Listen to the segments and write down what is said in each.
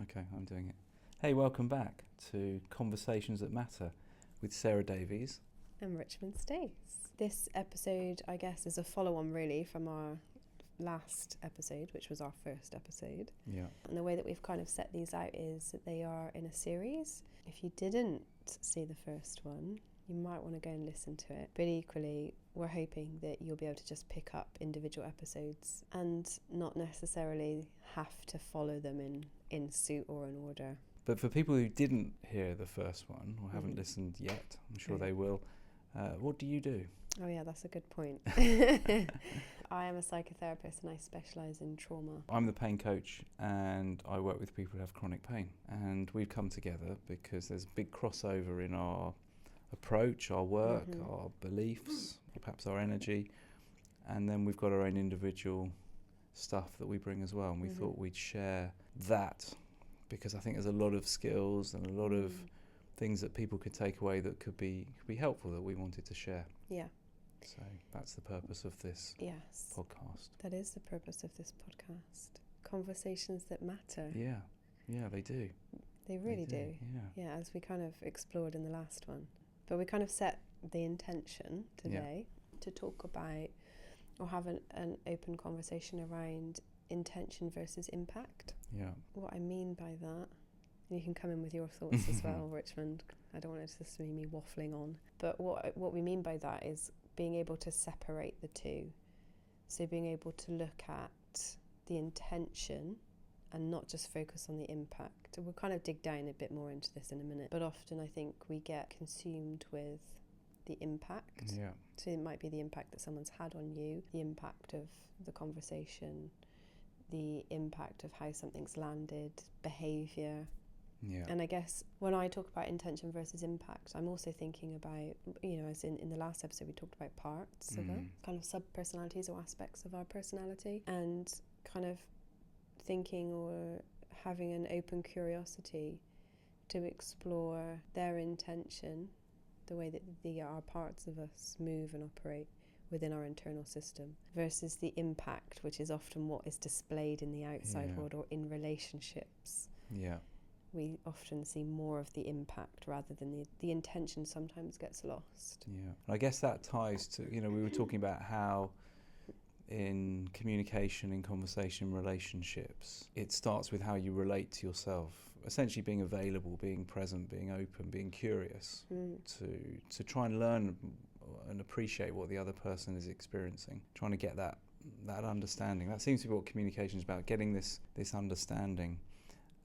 Okay, I'm doing it. Hey, welcome back to Conversations That Matter with Sarah Davies. And Richmond Stace. This episode, I guess, is a follow-on really from our last episode, which was our first episode. Yeah. And the way that we've kind of set these out is that they are in a series. If you didn't see the first one, you might want to go and listen to it. But equally, we're hoping that you'll be able to just pick up individual episodes and not necessarily have to follow them in suit or in order. But for people who didn't hear the first one or haven't listened yet, I'm sure they will, what do you do? Oh yeah, that's a good point. I am a psychotherapist and I specialise in trauma. I'm the pain coach and I work with people who have chronic pain. And we've come together because there's a big crossover in our approach, our work, our beliefs, perhaps our energy. And then we've got our own individual stuff that we bring as well. And we thought we'd share that because I think there's a lot of skills and a lot of things that people could take away that could be helpful that we wanted to share. Yeah. So that's the purpose of this podcast. That is the purpose of this podcast. Conversations that matter. Yeah, they do. They really do. Yeah, as we kind of explored in the last one. But we kind of set the intention today to talk about or have an open conversation around intention versus impact. Yeah. What I mean by that, and you can come in with your thoughts as well, Richmond. I don't want it to just be me waffling on. But what we mean by that is being able to separate the two. So being able to look at the intention and not just focus on the impact. We'll kind of dig down a bit more into this in a minute. But often I think we get consumed with the impact. Yeah. So it might be the impact that someone's had on you, the impact of the conversation, the impact of how something's landed, behaviour. Yeah. And I guess when I talk about intention versus impact, I'm also thinking about, as in the last episode we talked about parts of us, kind of sub-personalities or aspects of our personality, and kind of thinking or having an open curiosity to explore their intention, the way that our parts of us move and operate within our internal system, versus the impact, which is often what is displayed in the outside world or in relationships. Yeah. We often see more of the impact rather than the intention sometimes gets lost. Yeah. I guess that ties to, we were talking about how in communication, in conversation, relationships, it starts with how you relate to yourself, essentially being available, being present, being open, being curious, to try and learn and appreciate what the other person is experiencing, trying to get that understanding. That seems to be what communication is about, getting this understanding.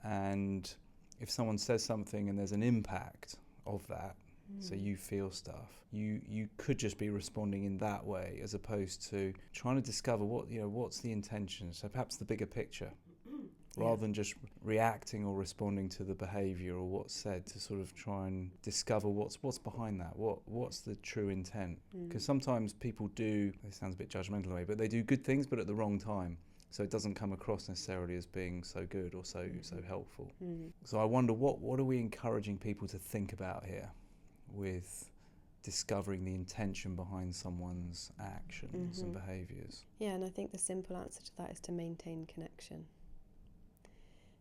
And if someone says something and there's an impact of that, so you feel stuff, you could just be responding in that way as opposed to trying to discover what's the intention. So perhaps the bigger picture, rather than just reacting or responding to the behaviour or what's said, to sort of try and discover what's behind that, what's the true intent. Because sometimes people do, it sounds a bit judgmental in a way, but they do good things but at the wrong time. So it doesn't come across necessarily as being so good or so helpful. So I wonder what are we encouraging people to think about here with discovering the intention behind someone's actions and behaviours? Yeah, and I think the simple answer to that is to maintain connection.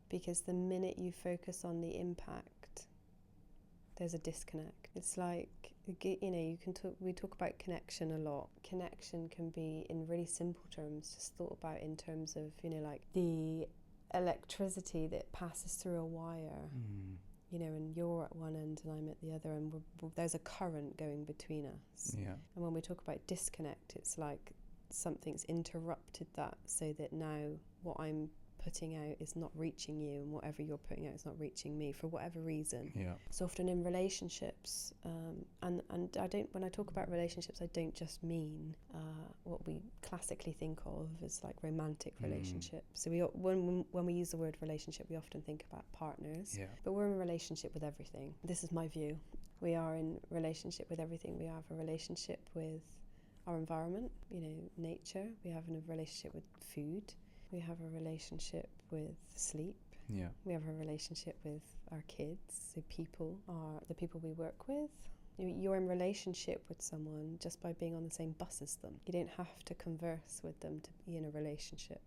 Because the minute you focus on the impact, there's a disconnect. It's like, we talk about connection a lot. Connection can be, in really simple terms, just thought about in terms of, like the electricity that passes through a wire. And you're at one end and I'm at the other, and there's a current going between us. Yeah. And when we talk about disconnect, it's like something's interrupted that, so that now what I'm putting out is not reaching you, and whatever you're putting out is not reaching me for whatever reason. Yeah. So often in relationships, and when I talk about relationships, I don't just mean what we classically think of as like romantic relationships. So when we use the word relationship, we often think about partners. Yeah. But we're in relationship with everything. This is my view. We are in relationship with everything. We have a relationship with our environment, nature. We have a relationship with food. We have a relationship with sleep. Yeah. We have a relationship with our kids. So people are the people we work with. You're in relationship with someone just by being on the same bus as them. You don't have to converse with them to be in a relationship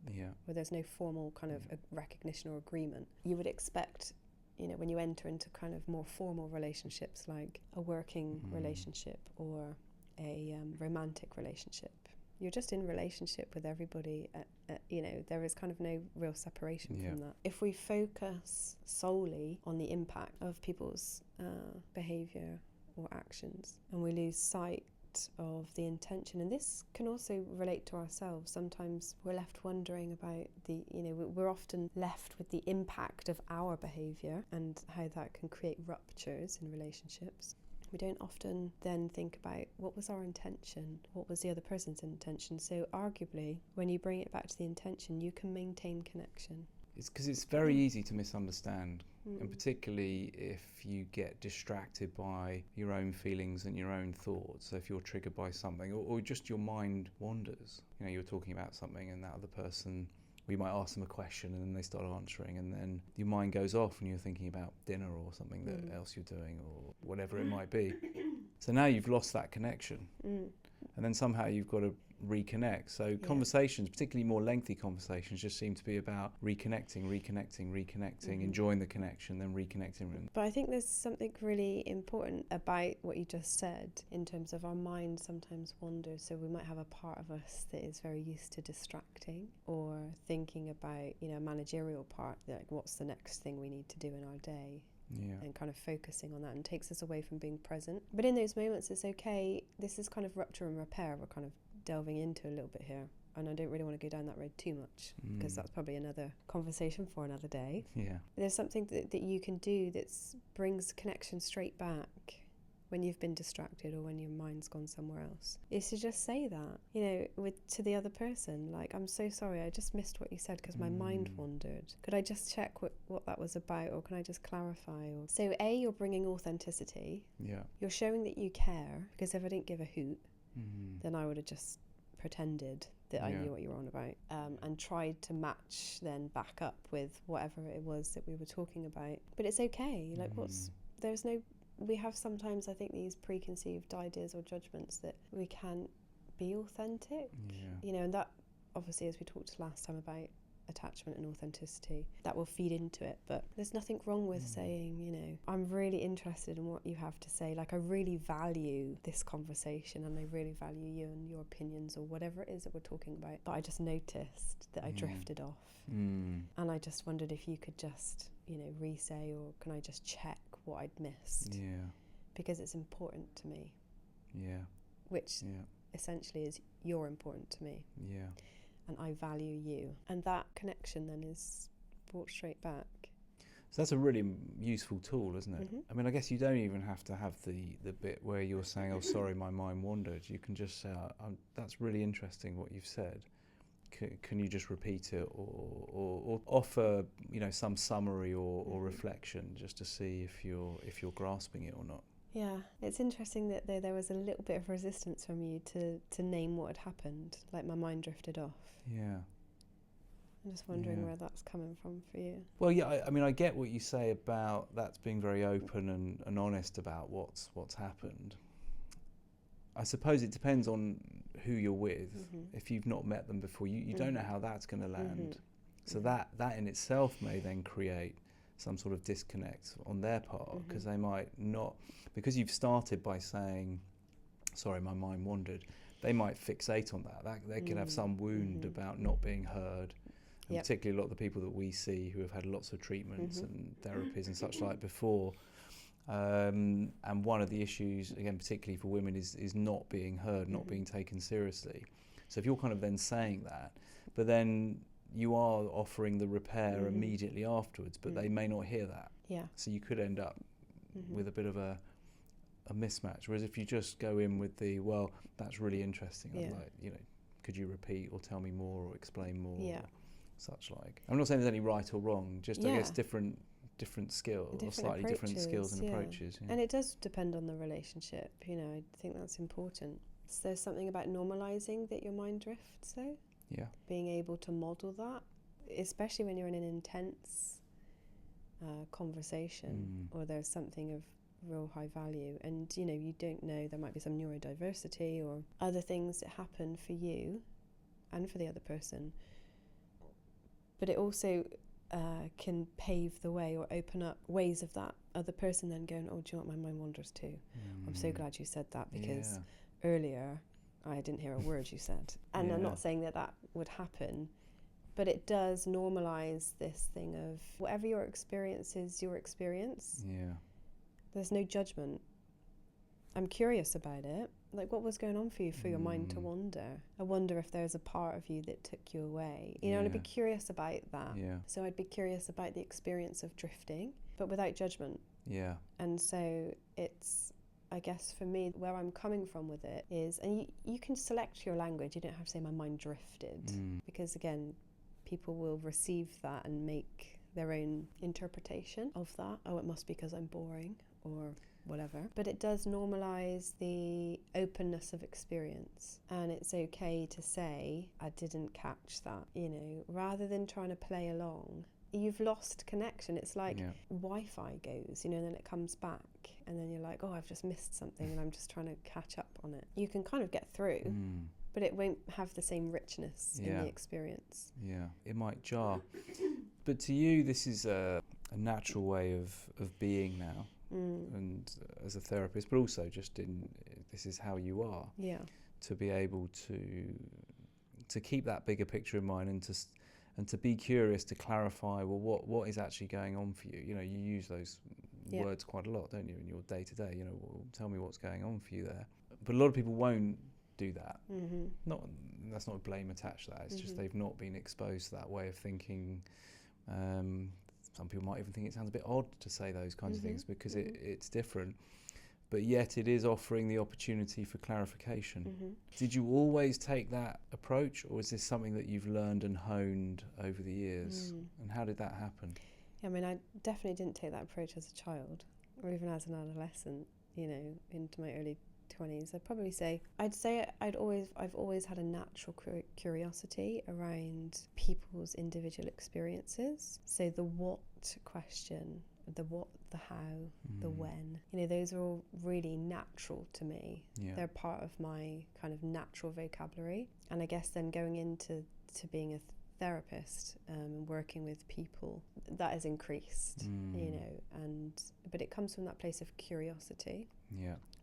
where there's no formal kind of recognition or agreement. You would expect, when you enter into kind of more formal relationships, like a working relationship or a romantic relationship, you're just in relationship with everybody. There is kind of no real separation from that. If we focus solely on the impact of people's behaviour or actions, and we lose sight of the intention, and this can also relate to ourselves. Sometimes we're left wondering about we're often left with the impact of our behaviour and how that can create ruptures in relationships. We don't often then think about what was our intention, what was the other person's intention. So arguably, when you bring it back to the intention, you can maintain connection. It's because it's very easy to misunderstand, and particularly if you get distracted by your own feelings and your own thoughts. So if you're triggered by something, or just your mind wanders, you're talking about something and that other person, we might ask them a question and then they start answering, and then your mind goes off and you're thinking about dinner or something that else you're doing or whatever it might be. So now you've lost that connection. And then somehow you've got to reconnect. So conversations, particularly more lengthy conversations, just seem to be about reconnecting, enjoying the connection, then reconnecting. But I think there's something really important about what you just said in terms of our mind sometimes wanders. So we might have a part of us that is very used to distracting or thinking about, a managerial part, like what's the next thing we need to do in our day. And kind of focusing on that, and takes us away from being present. But in those moments, it's okay. This is kind of rupture and repair we're kind of delving into a little bit here, and I don't really want to go down that road too much because that's probably another conversation for another day. There's something that you can do that brings connection straight back when you've been distracted or when your mind's gone somewhere else, is to just say that, to the other person, like, I'm so sorry, I just missed what you said because my mind wandered. Could I just check what that was about, or can I just clarify? So you're bringing authenticity. You're showing that you care, because if I didn't give a hoot, then I would have just pretended that I knew what you were on about, and tried to match then back up with whatever it was that we were talking about. But it's okay. Like, we have sometimes, I think, these preconceived ideas or judgments that we can't be authentic. And that, obviously, as we talked last time about attachment and authenticity, that will feed into it. But there's nothing wrong with saying, I'm really interested in what you have to say. Like, I really value this conversation, and I really value you and your opinions, or whatever it is that we're talking about. But I just noticed that I drifted off. And I just wondered if you could just, re-say, or can I just check what I'd missed? Because it's important to me. Which essentially is, you're important to me. And I value you. And that connection then is brought straight back. So that's a really useful tool, isn't it? I mean, I guess you don't even have to have the bit where you're saying, oh, sorry, my mind wandered. You can just say, that's really interesting what you've said. Can you just repeat it, or offer, some summary or reflection, just to see if you're grasping it or not? Yeah, it's interesting that there was a little bit of resistance from you to name what had happened, like my mind drifted off. I'm just wondering where that's coming from for you. Well, I mean, I get what you say about that's being very open and honest about what's happened. I suppose it depends on who you're with. If you've not met them before, you don't know how that's going to land. So that in itself may then create some sort of disconnect on their part, because they might not, because you've started by saying, sorry, my mind wandered, they might fixate on that. They could have some wound about not being heard. And particularly a lot of the people that we see who have had lots of treatments and therapies and such like before. And one of the issues, again, particularly for women, is not being heard, not being taken seriously. So if you're kind of then saying that, but then you are offering the repair immediately afterwards, but they may not hear that. So you could end up with a bit of a mismatch. Whereas if you just go in with the, well, that's really interesting. I'd like, could you repeat or tell me more or explain more? Or such like. I'm not saying there's any right or wrong, just I guess different skills, or slightly different skills and approaches. And it does depend on the relationship, I think that's important. So there's something about normalising that your mind drifts, though. Being able to model that, especially when you're in an intense conversation, or there's something of real high value. And, you know, you don't know, there might be some neurodiversity or other things that happen for you and for the other person. But it also can pave the way or open up ways of that other person then going, oh, do you know what, my mind wanders too. I'm so glad you said that, because earlier I didn't hear a word you said. And I'm not saying that that would happen, but it does normalise this thing of whatever your experience is, your experience. Yeah. There's no judgment. I'm curious about it. Like, what was going on for you for your mind to wander? I wonder if there's a part of you that took you away. You know, and I'd be curious about that. Yeah. So I'd be curious about the experience of drifting, but without judgment. Yeah. And so it's, I guess for me, where I'm coming from with it is, and you can select your language. You don't have to say my mind drifted, because again, people will receive that and make their own interpretation of that. Oh, it must be because I'm boring or whatever. But it does normalise the openness of experience, and it's okay to say, I didn't catch that, you know, rather than trying to play along. You've lost connection. It's like Wi-Fi goes, you know, and then it comes back, and then you're like, oh, I've just missed something and I'm just trying to catch up on it. You can kind of get through, but it won't have the same richness in the experience. Yeah, it might jar. But to you, this is a natural way of being now. And as a therapist, but also just this is how you are. Yeah. To be able to keep that bigger picture in mind, and to be curious, to clarify, well, what is actually going on for you? You know, you use those words quite a lot, don't you, in your day to day? You know, well, tell me what's going on for you there. But a lot of people won't do that. That's not a blame attached to that. It's just they've not been exposed to that way of thinking. Some people might even think it sounds a bit odd to say those kinds of things, because it's different. But yet it is offering the opportunity for clarification. Did you always take that approach, or is this something that you've learned and honed over the years? And how did that happen? Yeah, I mean, I definitely didn't take that approach as a child, or even as an adolescent, you know, into my early 20s. I've always had a natural curiosity around people's individual experiences. So the what question, the what, the how, the when, you know, those are all really natural to me. They're part of my kind of natural vocabulary. And I guess then going into being a therapist and working with people, that has increased, you know, but it comes from that place of curiosity.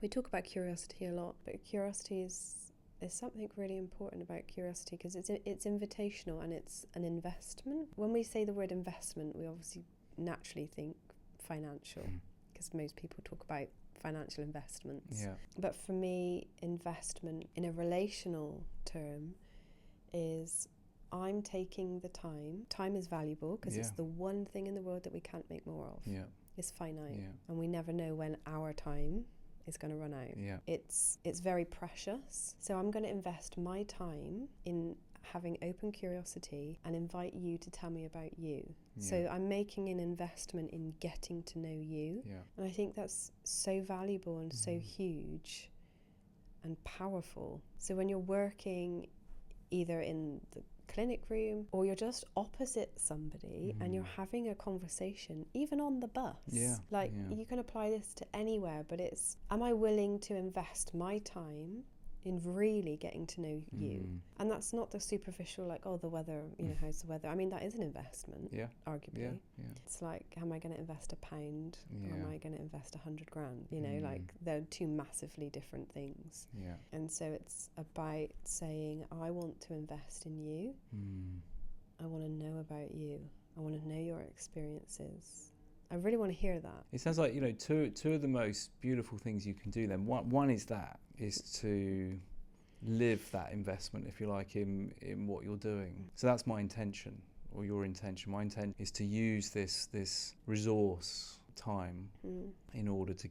We talk about curiosity a lot, but curiosity is something really important about curiosity, because it's invitational and it's an investment. When we say the word investment, we obviously naturally think financial, because most people talk about financial investments. But for me, investment in a relational term is, I'm taking the time. Time is valuable, because it's the one thing in the world that we can't make more of. It's finite, and we never know when our time is going to run out. It's very precious. So I'm going to invest my time in having open curiosity and invite you to tell me about you. So I'm making an investment in getting to know you. And I think that's so valuable and so huge and powerful. So when you're working either in the clinic room or you're just opposite somebody and you're having a conversation, even on the bus, you can apply this to anywhere, but it's, am I willing to invest my time in really getting to know you? And that's not the superficial, like, oh, the weather, you know, how's the weather? I mean, that is an investment, arguably. It's like, am I going to invest £1 or am I going to invest 100 grand? You know, like, they're two massively different things. And so it's about saying, I want to invest in you. I want to know about you. I want to know your experiences. I really want to hear that. It sounds like, you know, two of the most beautiful things you can do then. One is to live that investment, if you like, in what you're doing. So that's my intention, or your intention. My intent is to use this resource, time, in order to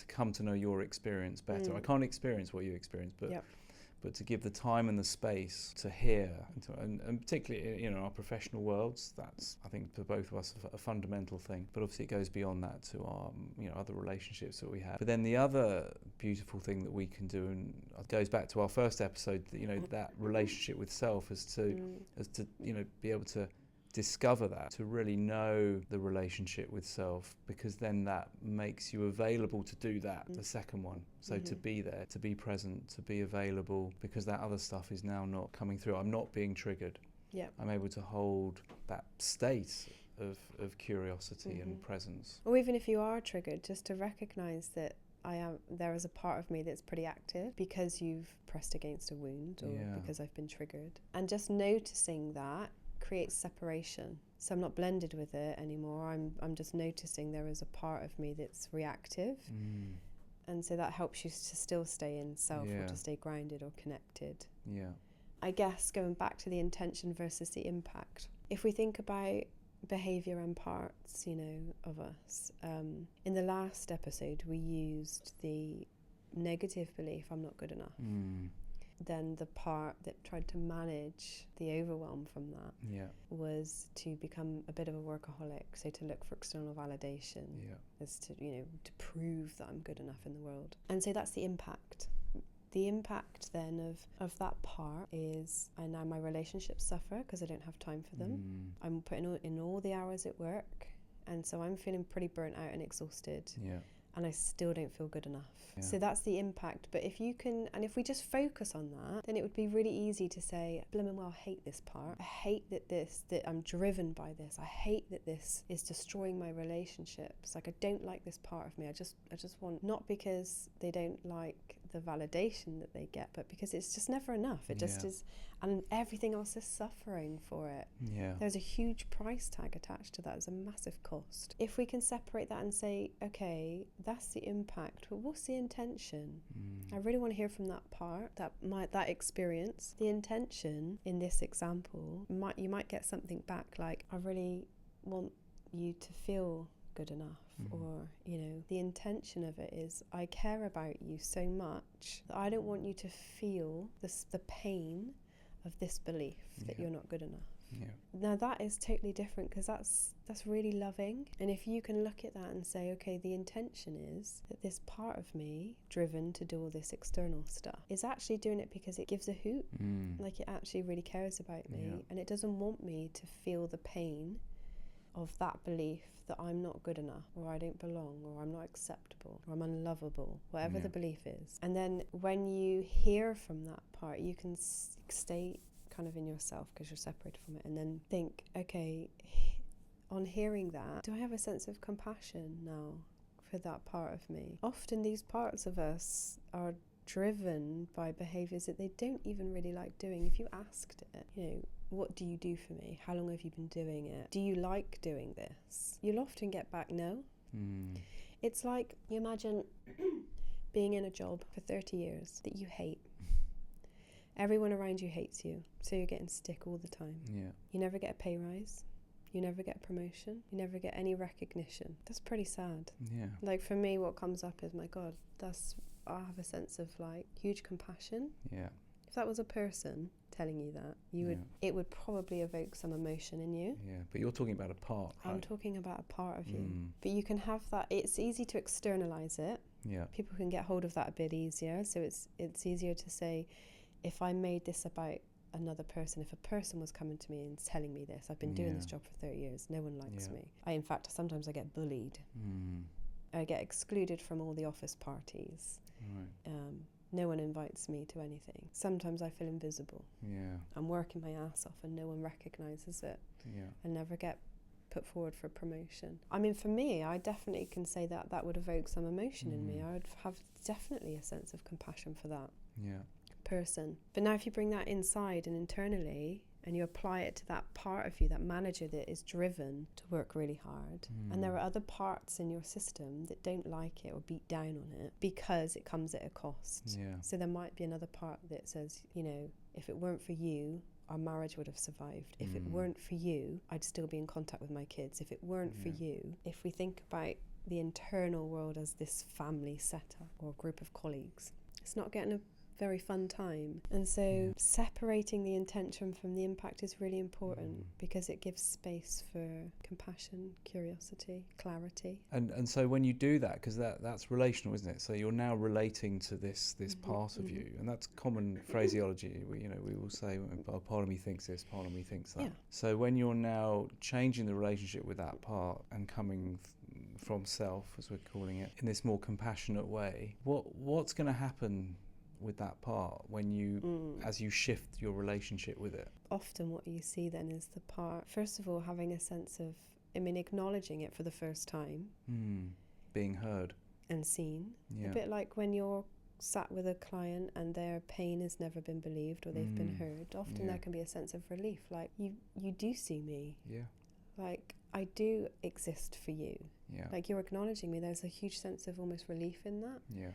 come to know your experience better. I can't experience what you experience, but to give the time and the space to hear, and particularly, you know, our professional worlds, that's, I think, for both of us a fundamental thing. But obviously it goes beyond that to our, you know, other relationships that we have. But then the other beautiful thing that we can do, and it goes back to our first episode, you know, that relationship with self, as to you know, be able to discover that, to really know the relationship with self, because then that makes you available to do that, the second one. So to be there, to be present, to be available, because that other stuff is now not coming through. I'm not being triggered. Yeah. I'm able to hold that state of curiosity and presence. Or even if you are triggered, just to recognise that there is a part of me that's pretty active because you've pressed against a wound, or because I've been triggered. And just noticing that creates separation. So I'm not blended with it anymore. I'm just noticing there is a part of me that's reactive. And so that helps you to still stay in self, or to stay grounded or connected. Yeah. I guess going back to the intention versus the impact. If we think about behaviour and parts, of us, in the last episode we used the negative belief, I'm not good enough. Then the part that tried to manage the overwhelm from that was to become a bit of a workaholic, so to look for external validation, as to to prove that I'm good enough in the world. And so that's the impact. The impact then of that part is, and now my relationships suffer because I don't have time for them. I'm putting in all the hours at work, and so I'm feeling pretty burnt out and exhausted. And I still don't feel good enough. So that's the impact. But if you can, and if we just focus on that, then it would be really easy to say, blimmin' well, I hate this part. I hate that I'm driven by this. I hate that this is destroying my relationships. Like, I don't like this part of me. I just want, not because they don't like the validation that they get, but because it's just never enough. It just is, and everything else is suffering for it. There's a huge price tag attached to that. There's a massive cost. If we can separate that and say, okay, that's the impact, but what's the intention? I really want to hear from that part, that experience. The intention in this example, you might get something back like, I really want you to feel good enough, or the intention of it is, I care about you so much that I don't want you to feel the pain of this belief that you're not good enough. Now that is totally different, because that's really loving. And if you can look at that and say, okay, the intention is that this part of me, driven to do all this external stuff, is actually doing it because it gives a hoot. Like, it actually really cares about me, and it doesn't want me to feel the pain of that belief that I'm not good enough, or I don't belong, or I'm not acceptable, or I'm unlovable, whatever the belief is. And then when you hear from that part, you can stay kind of in yourself because you're separated from it, and then think, okay, on hearing that, do I have a sense of compassion now for that part of me? Often these parts of us are driven by behaviours that they don't even really like doing. If you asked it, what do you do for me? How long have you been doing it? Do you like doing this? You'll often get back no. It's like, you imagine being in a job for 30 years that you hate. Everyone around you hates you, so you're getting stick all the time. You never get a pay rise. You never get a promotion. You never get any recognition. That's pretty sad. Like, for me, what comes up is, my God, I have a sense of like huge compassion. If that was a person telling you that, it would probably evoke some emotion in you. But you're talking about a part, right? I'm talking about a part of you. But you can have that. It's easy to externalize it. People can get hold of that a bit easier. So it's easier to say, if I made this about another person, if a person was coming to me and telling me this, I've been doing this job for 30 years, no one likes me. In fact, sometimes I get bullied. I get excluded from all the office parties. No one invites me to anything. Sometimes I feel invisible. I'm working my ass off and no one recognises it. I never get put forward for promotion. I mean, for me, I definitely can say that would evoke some emotion in me. I would have definitely a sense of compassion for that person. But now if you bring that inside and internally, and you apply it to that part of you, that manager that is driven to work really hard, and there are other parts in your system that don't like it or beat down on it because it comes at a cost. So there might be another part that says, if it weren't for you, our marriage would have survived. If it weren't for you, I'd still be in contact with my kids. If it weren't for you, if we think about the internal world as this family setup or group of colleagues, it's not getting very fun time. And so separating the intention from the impact is really important because it gives space for compassion, curiosity, clarity. And so when you do that, because that's relational, isn't it? So you're now relating to this part of you, and that's common phraseology. We will say, oh, part of me thinks this, part of me thinks that. Yeah. So when you're now changing the relationship with that part and coming from self, as we're calling it, in this more compassionate way, what's going to happen with that part when you as you shift your relationship with it? Often what you see then is the part, first of all, having a sense of, acknowledging it for the first time. Being heard. And seen. Yeah. A bit like when you're sat with a client and their pain has never been believed or they've been heard. Often there can be a sense of relief, like, you do see me. Yeah. Like, I do exist for you. Yeah. Like, you're acknowledging me. There's a huge sense of almost relief in that. Yeah.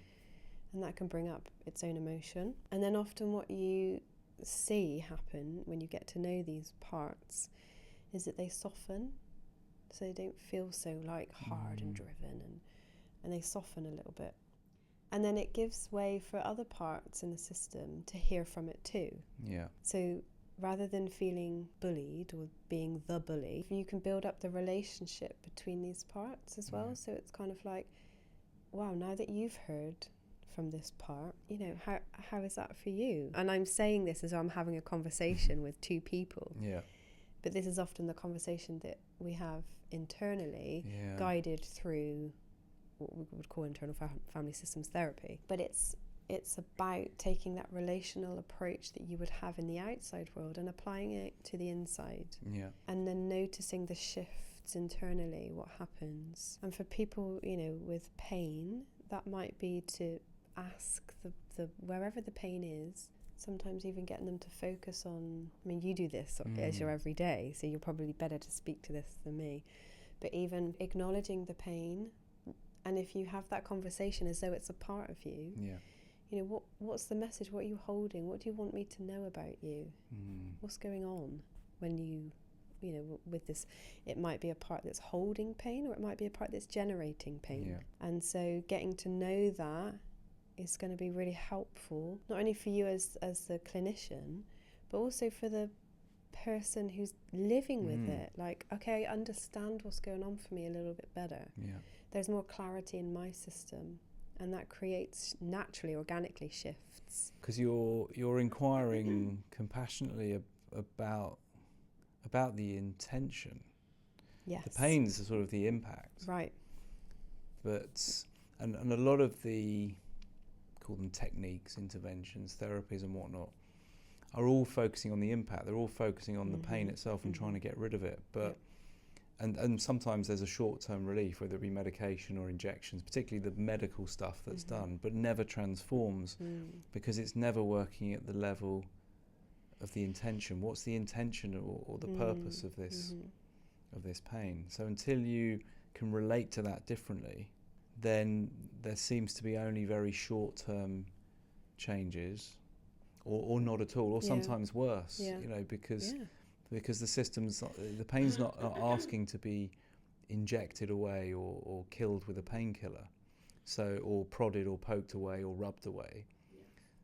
And that can bring up its own emotion. And then often what you see happen when you get to know these parts is that they soften, so they don't feel so like hard and driven, and they soften a little bit. And then it gives way for other parts in the system to hear from it too. Yeah. So rather than feeling bullied or being the bully, you can build up the relationship between these parts as well. So it's kind of like, wow, now that you've heard from this part, how is that for you? And I'm saying this as I'm having a conversation with two people. Yeah. But this is often the conversation that we have internally, guided through what we would call internal family systems therapy. But it's about taking that relational approach that you would have in the outside world and applying it to the inside. Yeah. And then noticing the shifts internally, what happens. And for people, with pain, that might be to ask the wherever the pain is, sometimes even getting them to focus on, you do this as your everyday, so you're probably better to speak to this than me, but even acknowledging the pain, and if you have that conversation as though it's a part of you, what's the message, what are you holding, what do you want me to know about you, what's going on when you with this. It might be a part that's holding pain, or it might be a part that's generating pain, and so getting to know that is going to be really helpful, not only for you as the clinician, but also for the person who's living with it. Like, okay, I understand what's going on for me a little bit better. Yeah. There's more clarity in my system, and that creates naturally, organically shifts. Because you're inquiring compassionately about the intention. Yes. The pain's sort of the impact. Right. But and a lot of the, call them techniques, interventions, therapies and whatnot, are all focusing on the impact. They're all focusing on the pain itself and trying to get rid of it. But and sometimes there's a short-term relief, whether it be medication or injections, particularly the medical stuff that's done, but never transforms because it's never working at the level of the intention. What's the intention or the purpose of this pain? So until you can relate to that differently, then there seems to be only very short-term changes, or not at all, or sometimes worse. Because the pain's not asking to be injected away or killed with a painkiller, or prodded or poked away or rubbed away.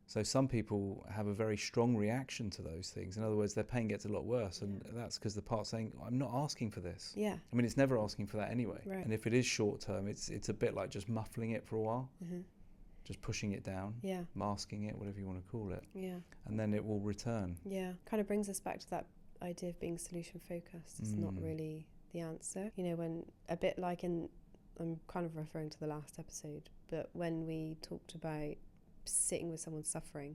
So some people have a very strong reaction to those things. In other words, their pain gets a lot worse, and that's because the part's saying, I'm not asking for this. Yeah. I mean, it's never asking for that anyway. Right. And if it is short term, it's a bit like just muffling it for a while, just pushing it down, masking it, whatever you want to call it. Yeah. And then it will return. Yeah. Kind of brings us back to that idea of being solution focused. It's not really the answer. When a bit like I'm kind of referring to the last episode, but when we talked about sitting with someone suffering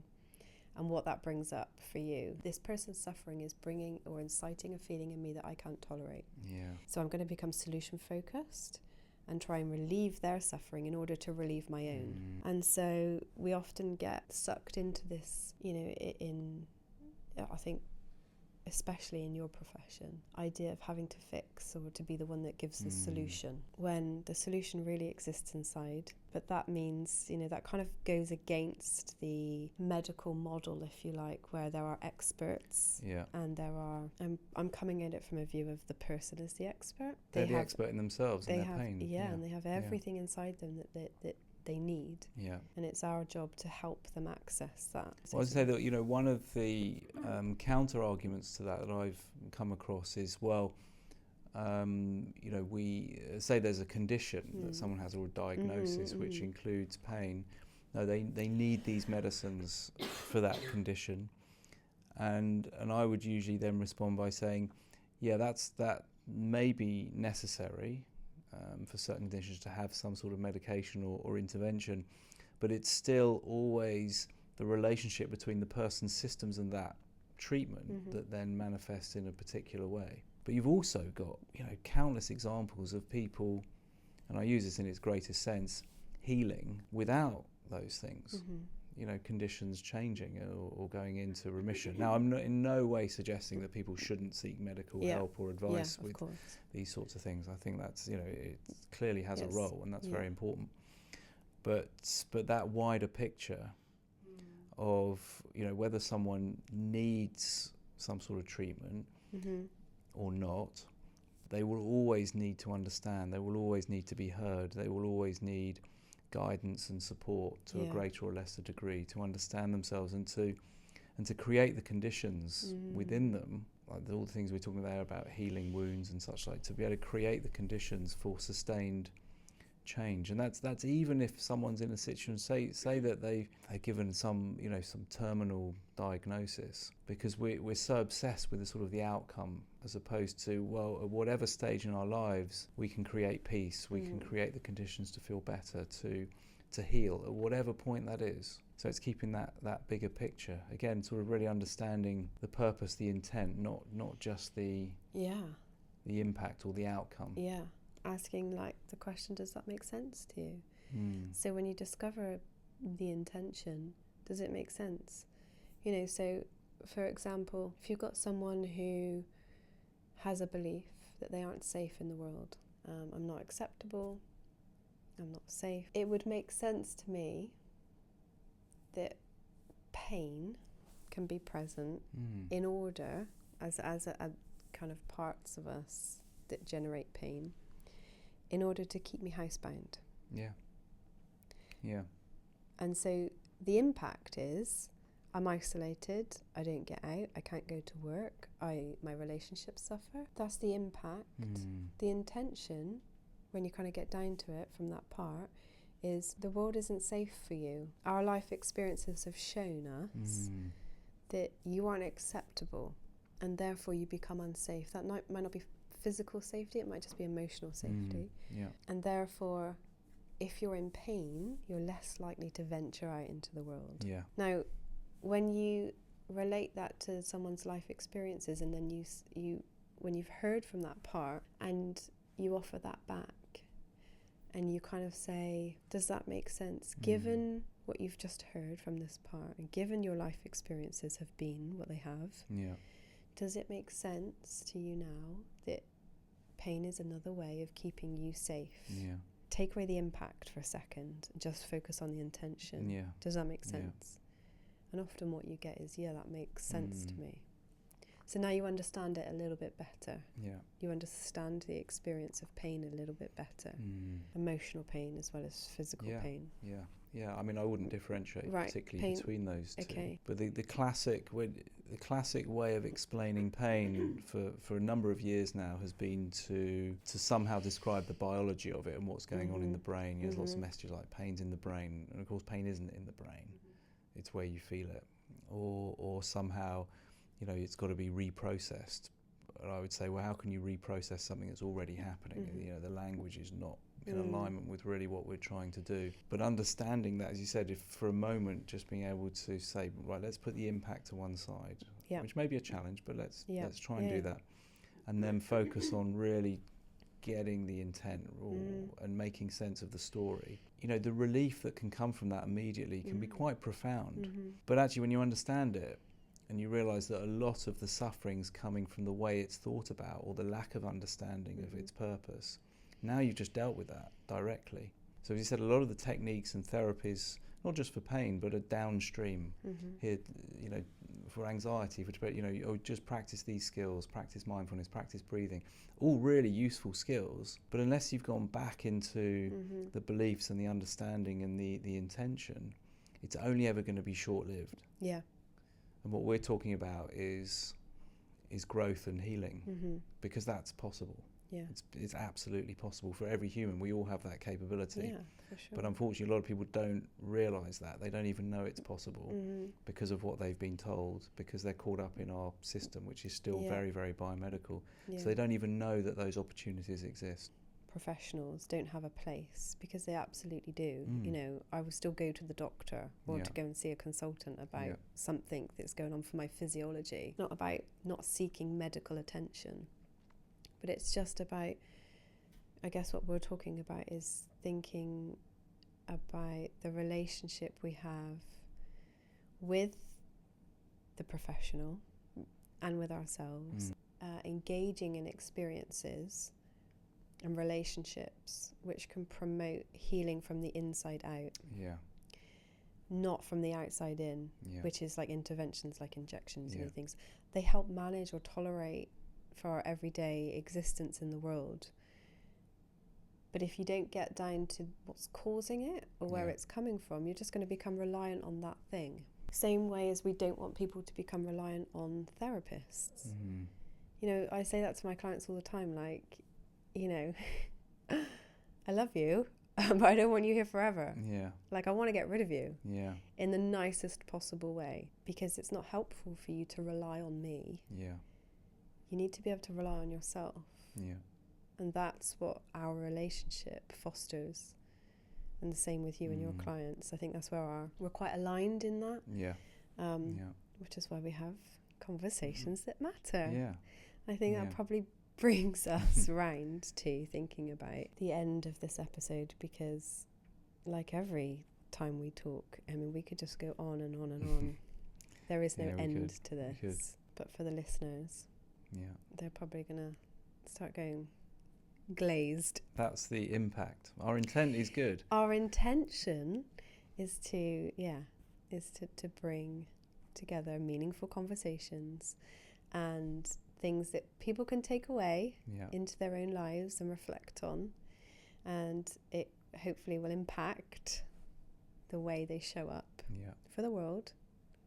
and what that brings up for you, this person's suffering is bringing or inciting a feeling in me that I can't tolerate. So I'm going to become solution focused and try and relieve their suffering in order to relieve my own. And so we often get sucked into this, I think especially in your profession, idea of having to fix or to be the one that gives the solution, when the solution really exists inside. But that means, that kind of goes against the medical model, if you like, where there are experts and there are, I'm coming at it from a view of the person as the expert. They're the expert in themselves and their pain. And they have everything inside them that they need. Yeah. And it's our job to help them access that. Well, I'd say that, you know, one of the counter arguments to that I've come across is, well, you know, we say there's a condition that someone has, or a diagnosis which includes pain. No, they need these medicines for that condition. And I would usually then respond by saying, yeah, that may be necessary for certain conditions to have some sort of medication or intervention, but it's still always the relationship between the person's systems and that treatment that then manifests in a particular way. But you've also got, you know, countless examples of people, and I use this in its greatest sense, healing without those things. You know, conditions changing or going into remission. Now, I'm in no way suggesting that people shouldn't seek medical help or advice with these sorts of things. I think that's, you know, it clearly has a role, and that's very important. But that wider picture of, you know, whether someone needs some sort of treatment or not, they will always need to understand. They will always need to be heard. They will always need guidance and support to a greater or lesser degree to understand themselves and to create the conditions within them, like all the things we're talking about healing wounds and such, like to be able to create the conditions for sustained change. And that's even if someone's in a situation, say that they're given some, you know, some terminal diagnosis, because we're so obsessed with the sort of the outcome, as opposed to, well, at whatever stage in our lives we can create peace, we can create the conditions to feel better, to heal at whatever point that is. So it's keeping that bigger picture, again, sort of really understanding the purpose, the intent, not just the impact or the outcome. Asking, like, the question, does that make sense to you? So when you discover the intention, does it make sense? You know, so for example, if you've got someone who has a belief that they aren't safe in the world, I'm not acceptable, I'm not safe, it would make sense to me that pain can be present in order, as a kind of parts of us that generate pain, in order to keep me housebound. And so the impact is, I'm isolated, I don't get out, I can't go to work, my relationships suffer. That's the impact. The intention, when you kind of get down to it from that part, is the world isn't safe for you. Our life experiences have shown us that you aren't acceptable, and therefore you become unsafe. That might not be physical safety, it might just be emotional safety. And therefore, if you're in pain, you're less likely to venture out into the world. Now, when you relate that to someone's life experiences, and then you when you've heard from that part and you offer that back, and you kind of say, does that make sense? Given what you've just heard from this part, and given your life experiences have been what they have, does it make sense to you now that pain is another way of keeping you safe? Take away the impact for a second and just focus on the intention. Does that make sense? And often what you get is, that makes sense to me. So now you understand it a little bit better. You understand the experience of pain a little bit better. Emotional pain as well as physical pain. I mean, I wouldn't differentiate particularly between those two. But the classic way of explaining pain for a number of years now has been to somehow describe the biology of it and what's going on in the brain. There's lots of messages like pain's in the brain, and of course pain isn't in the brain. It's where you feel it, or somehow, you know, it's got to be reprocessed. And I would say, well, how can you reprocess something that's already happening? You know, the language is not in alignment with really what we're trying to do. But understanding that, as you said, if for a moment just being able to say, right, let's put the impact to one side, which may be a challenge, but let's try and do that, and then focus on really getting the intent and making sense of the story. You know, the relief that can come from that immediately can be quite profound. But actually, when you understand it, and you realise that a lot of the suffering's coming from the way it's thought about, or the lack of understanding of its purpose, now you've just dealt with that directly. So as you said, a lot of the techniques and therapies not just for pain, but a downstream. Here, you know, for anxiety, for depression, you know, just practice these skills, practice mindfulness, practice breathing, all really useful skills. But unless you've gone back into the beliefs and the understanding and the intention, it's only ever going to be short-lived. Yeah. And what we're talking about is growth and healing, because that's possible. Yeah. It's absolutely possible for every human. We all have that capability. Yeah, for sure. But unfortunately, a lot of people don't realise that. They don't even know it's possible because of what they've been told, because they're caught up in our system, which is still very, very biomedical. Yeah. So they don't even know that those opportunities exist. Professionals don't have a place, because they absolutely do. You know, I will still go to the doctor or to go and see a consultant about something that's going on for my physiology. Not about not seeking medical attention, but it's just about, I guess what we're talking about is thinking about the relationship we have with the professional and with ourselves, engaging in experiences and relationships which can promote healing from the inside out, not from the outside in, which is like interventions like injections and things. They help manage or tolerate for our everyday existence in the world. But if you don't get down to what's causing it or where it's coming from, you're just going to become reliant on that thing. Same way as we don't want people to become reliant on therapists. You know, I say that to my clients all the time, like, you know, I love you, but I don't want you here forever. Like, I want to get rid of you in the nicest possible way, because it's not helpful for you to rely on me. You need to be able to rely on yourself. And that's what our relationship fosters. And the same with you and your clients. I think that's where we're quite aligned in that. Which is why we have conversations that matter. I think that probably brings us round to thinking about the end of this episode, because like every time we talk, I mean, we could just go on and on and on. There is no end to this. But for the listeners, they're probably going to start going glazed. That's the impact. Our intent is good. Our intention is to bring together meaningful conversations and things that people can take away into their own lives and reflect on, and it hopefully will impact the way they show up for the world,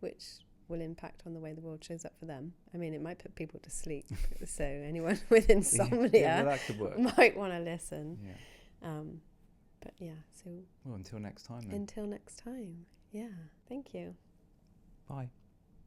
which will impact on the way the world shows up for them. I mean, it might put people to sleep, so anyone with insomnia that could work. might want to listen. But so well, until next time then. Until next time. Thank you. Bye.